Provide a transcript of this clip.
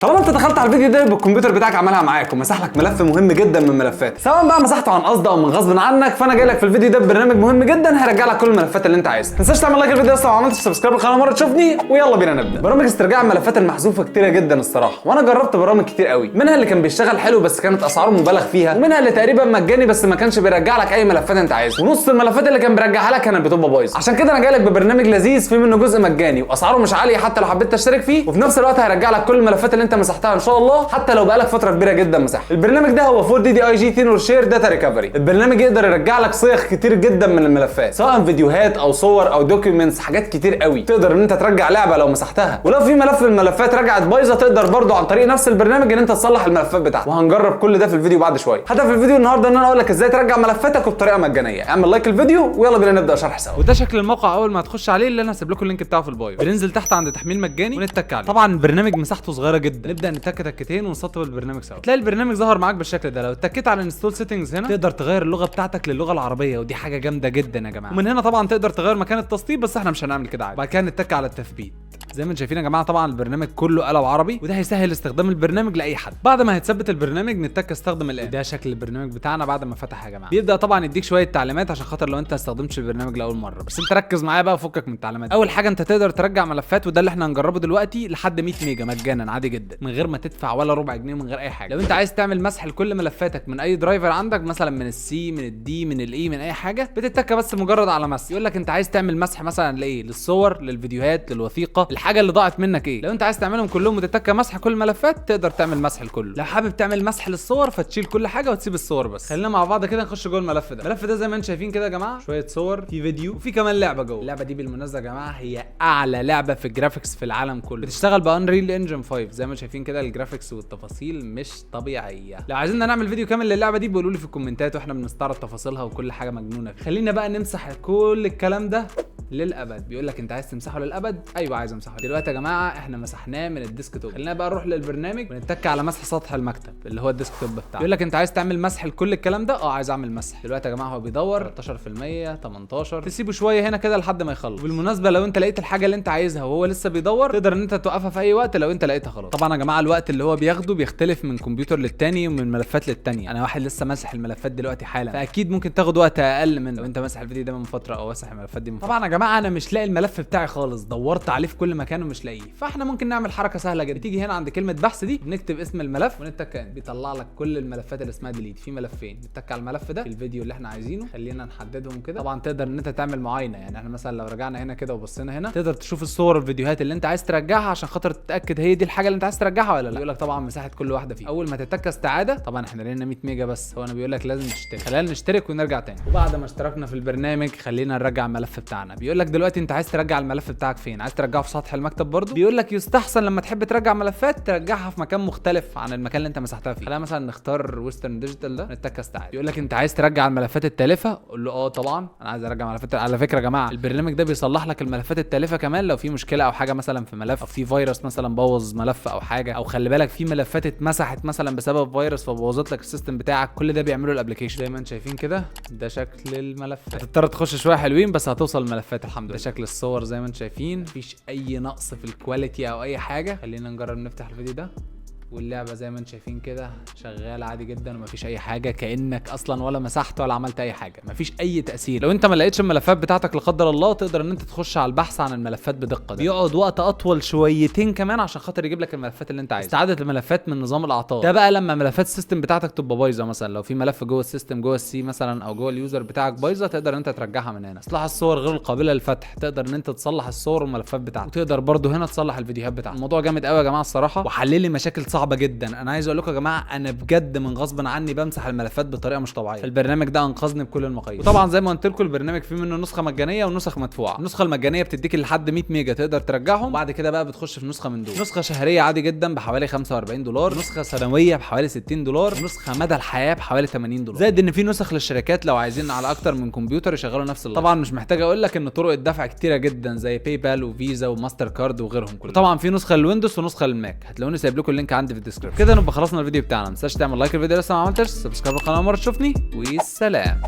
طالما انت دخلت على الفيديو ده بالكمبيوتر بتاعك عملها معاك ومسح لك ملف مهم جدا من ملفات، سواء بقى مسحته عن قصد او من غصب عنك، فانا جاي لك في الفيديو ده ببرنامج مهم جدا هيرجع لك كل الملفات اللي انت عايزها. ما تنساش تعمل لايك الفيديو لو ما عملتش سبسكرايب للقناه مره تشوفني، ويلا بينا نبدا. برامج استرجاع الملفات المحذوفه كتيره جدا الصراحه، وانا جربت برامج كتير قوي، منها اللي كان بيشتغل حلو بس كانت اسعاره مبالغ فيها، ومنها اللي تقريبا مجاني بس ما كانش بيرجع لك اي ملفات انت عايزها، ونص الملفات اللي كان بيرجعها لك كانت بتبقى بايظه. عشان كده انا جاي لك ببرنامج لذيذ فيه منه جزء مجاني واسعاره مش عاليه حتى لو حبيت تشترك فيه، وفي نفس الوقت هيرجع لك كل الملفات اللي انت مسحتها ان شاء الله حتى لو بقالك فتره كبيره جدا مسحها. البرنامج ده هو 4DDiG Thinner Share Data Recovery. البرنامج يقدر يرجع لك صيغ كتير جدا من الملفات، سواء فيديوهات او صور او دوكيومنتس، حاجات كتير قوي. تقدر ان انت ترجع لعبه لو مسحتها، ولو في ملف من الملفات رجعت بايظه تقدر برضو عن طريق نفس البرنامج ان انت تصلح الملفات بتاعتك. وهنجرب كل ده في الفيديو بعد شويه. هدف الفيديو النهارده ان انا اقول لك ازاي ترجع ملفاتك وبطريقه مجانيه. اعمل لايك الفيديو ويلا بينا نبدا شرح سوا. وده شكل الموقع اول ما تخش عليه، اللي انا هسيب لكم اللينك بتاعه في البايو. بننزل تحت عند تحميل مجاني ونتك عليه. طبعا البرنامج مساحته صغيره جدا، نبدا نتك تكتين ونسطب البرنامج سوا. تلاقي البرنامج ظهر معاك بالشكل ده. لو اتكيت على انستول سيتنجز هنا تقدر تغير اللغه بتاعتك للغه العربيه، ودي حاجه جامده جدا يا جماعه. ومن هنا طبعا تقدر تغير مكان التسطيب، بس احنا مش هنعمل كده عادي. بعد كده نتك على التثبيت. زي ما انتم شايفين يا جماعه طبعا البرنامج كله قلم عربي، وده هيسهل استخدام البرنامج لاي حد. بعد ما هيتثبت البرنامج نتك استخدم الان. ده شكل البرنامج بتاعنا بعد ما فتح يا جماعه. بيبدا طبعا يديك شويه تعليمات عشان خاطر لو انت استخدمتش البرنامج لاول مره، بس انت ركز معايا بقى وفكك من التعليمات. اول حاجه انت تقدر ترجع ملفات، وده اللي احنا هنجربه دلوقتي لحد 100 ميجا مجانا عادي جدا من غير ما تدفع ولا ربع جنيه ومن غير اي حاجه. لو انت عايز تعمل مسح لكل ملفاتك من اي درايفر عندك، مثلا من السي من الدي من الاي من اي حاجه، بتتك بس مجرد على مسح. يقول لك انت عايز تعمل مسح مثلا لايه؟ للصور، للفيديوهات، للوثيقه، الحاجه اللي ضاعت منك ايه. لو انت عايز تعملهم كلهم وتتك مسح كل الملفات تقدر تعمل مسح لكله. لو حابب تعمل مسح للصور فتشيل كل حاجه وتسيب الصور بس. خلينا مع بعض كده نخش جوه الملف ده. الملف ده زي ما انتم شايفين كده يا جماعه، شويه صور، في فيديو، وفي كمان لعبه جوه. اللعبه دي بالمناسبه يا جماعه هي اعلى لعبه في الجرافيكس في العالم كله، بتشتغل بانريل انجن 5. زي ما شايفين كده الجرافيكس والتفاصيل مش طبيعيه. لو عايزين نعمل فيديو كامل للعبه دي بيقولوا لي في الكومنتات واحنا بنستعرض تفاصيلها وكل حاجه مجنونه. خلينا بقى نمسح كل الكلام ده للابد. بيقول لك انت عايز تمسحه للابد؟ ايوه عايز امسحه. دلوقتي يا جماعه احنا مسحناه من الديسكتوب. خلينا بقى نروح للبرنامج ونتك على مسح سطح المكتب اللي هو الديسكتوب بتاعنا. بيقول لك انت عايز تعمل مسح لكل الكلام ده؟ عايز اعمل مسح. دلوقتي يا جماعه هو بيدور 13% 18، تسيبه شويه هنا كده لحد ما يخلص. بالمناسبه لو انت لقيت الحاجه اللي انت عايزها وهو لسه بيدور تقدر ان انت توقفها في اي وقت لو انت لقيتها خلاص. طبعا يا جماعه الوقت اللي هو بياخده بيختلف من كمبيوتر للتاني ومن ملفات للتانيه. انا واحد لسه ماسح الملفات دلوقتي حالا، فاكيد ممكن تاخد وقت اقل من لو انت ماسح الفيديو ده من فتره او ماسح الملفات دي من فتره. طبعا يا جماعه انا مش لاقي الملف بتاعي خالص، دورت عليه في كل مكان ومش لاقيه. فاحنا ممكن نعمل حركه سهله جدا. تيجي هنا عند كلمه بحث دي، بنكتب اسم الملف ونتك، بيطلع لك كل الملفات اللي اسمها ديليت. في ملفين، نتك على الملف ده في الفيديو اللي احنا عايزينه. خلينا نحددهم كده. طبعا تقدر ان انت تعمل معاينه، يعني احنا مثلا لو رجعنا هنا كده وبصينا هنا تقدر تشوف الصور والفيديوهات اللي انت عايز ترجعها عشان خاطر تتاكد هي دي الحاجه اللي انت عايز ترجعها ولا لا. بيقول لك طبعا مساحه كل واحده فيه. اول ما تتك استعاده، طبعا احنا لقينا 100 ميجا بس، هو انا بيقول لك لازم تشترك. خلينا نشترك ونرجع تاني. وبعد ما اشتركنا في البرنامج خلينا نرجع الملف بتاعنا. بيقول لك دلوقتي انت عايز ترجع الملف بتاعك فين؟ عايز ترجعه في سطح المكتب برضو. بيقول لك يستحسن لما تحب ترجع ملفات ترجعها في مكان مختلف عن المكان اللي انت مسحتها فيه. خلينا مثلا نختار ويسترن ديجيتال ده، نتك استعاد. يقول لك انت عايز ترجع الملفات التالفه؟ قول له طبعا انا عايز ارجع ملفات. على فكره يا جماعه البرنامج ده بيصلح لك الملفات التالفه كمان لو في مشكله او حاجه مثلا في ملف، او في فيروس مثلا بوظ ملف او حاجه، او خلي بالك في ملفات اتمسحت مثلا بسبب فيروس فبوظت لك السيستم بتاعك. كل ده بيعمله الابلكيشن. زي ما انتم شايفين كده ده شكل الملف. هتضطر تخش شويه حلوين بس هتوصل الملفات الحمد لله. ده شكل الصور زي ما انتم شايفين، مفيش اي نقص في الكواليتي او اي حاجه. خلينا نجرب نفتح الفيديو ده، واللعبه زي ما انتم شايفين كده شغاله عادي جدا ومفيش اي حاجه، كانك اصلا ولا مسحت ولا عملت اي حاجه، مفيش اي تاثير. لو انت ما لقيتش الملفات بتاعتك لا قدر الله تقدر ان انت تخش على البحث عن الملفات بدقه. ده بيقعد وقت اطول شويتين كمان عشان خاطر يجيب لك الملفات اللي انت عايزها. استعاده الملفات من نظام الاعطال ده بقى لما ملفات السيستم بتاعتك تبقى بايظه، مثلا لو في ملف جوه السيستم جوه السي مثلا او جوه اليوزر بتاعك بايظه تقدر ان انت ترجعها من هنا. اصلاح الصور غير القابله للفتح، تقدر ان انت تصلح الصور والملفات بتاعتك، وتقدر برده هنا تصلح الفيديوهات بتاعتك. الموضوع جامد قوي يا جماعه الصراحه، وحل لي مشاكل صعبه جدا. انا عايز اقول لكم يا جماعه انا بجد من غصب عني بمسح الملفات بطريقه مش طبيعيه. البرنامج ده انقذني بكل المقاييس. وطبعا زي ما قلت لكم البرنامج فيه منه نسخه مجانيه ونسخ مدفوعه. النسخه المجانيه بتديك لحد 100 ميجا تقدر ترجعهم، وبعد كده بقى بتخش في نسخه من دول. نسخه شهريه عادي جدا بحوالي $45، نسخه سنويه بحوالي $60، نسخه مدى الحياه بحوالي $80. زائد ان في نسخ للشركات لو عايزين على اكتر من كمبيوتر يشغلوا نفس اللحظه. طبعا مش محتاج اقول لك ان طرق الدفع كتيره جدا زي باي بال وفيزا وماستر كارد وغيرهم كلهم. طبعا في نسخه للويندوز ونسخه للماك، هتلاقوني سايب لكم اللينك عندي في الديسكربشن. كده نبقى خلصنا الفيديو بتاعنا. ما تنساش تعمل لايك الفيديو لسه ما عملتش، سبسكرايب القناه مره تشوفني، والسلام.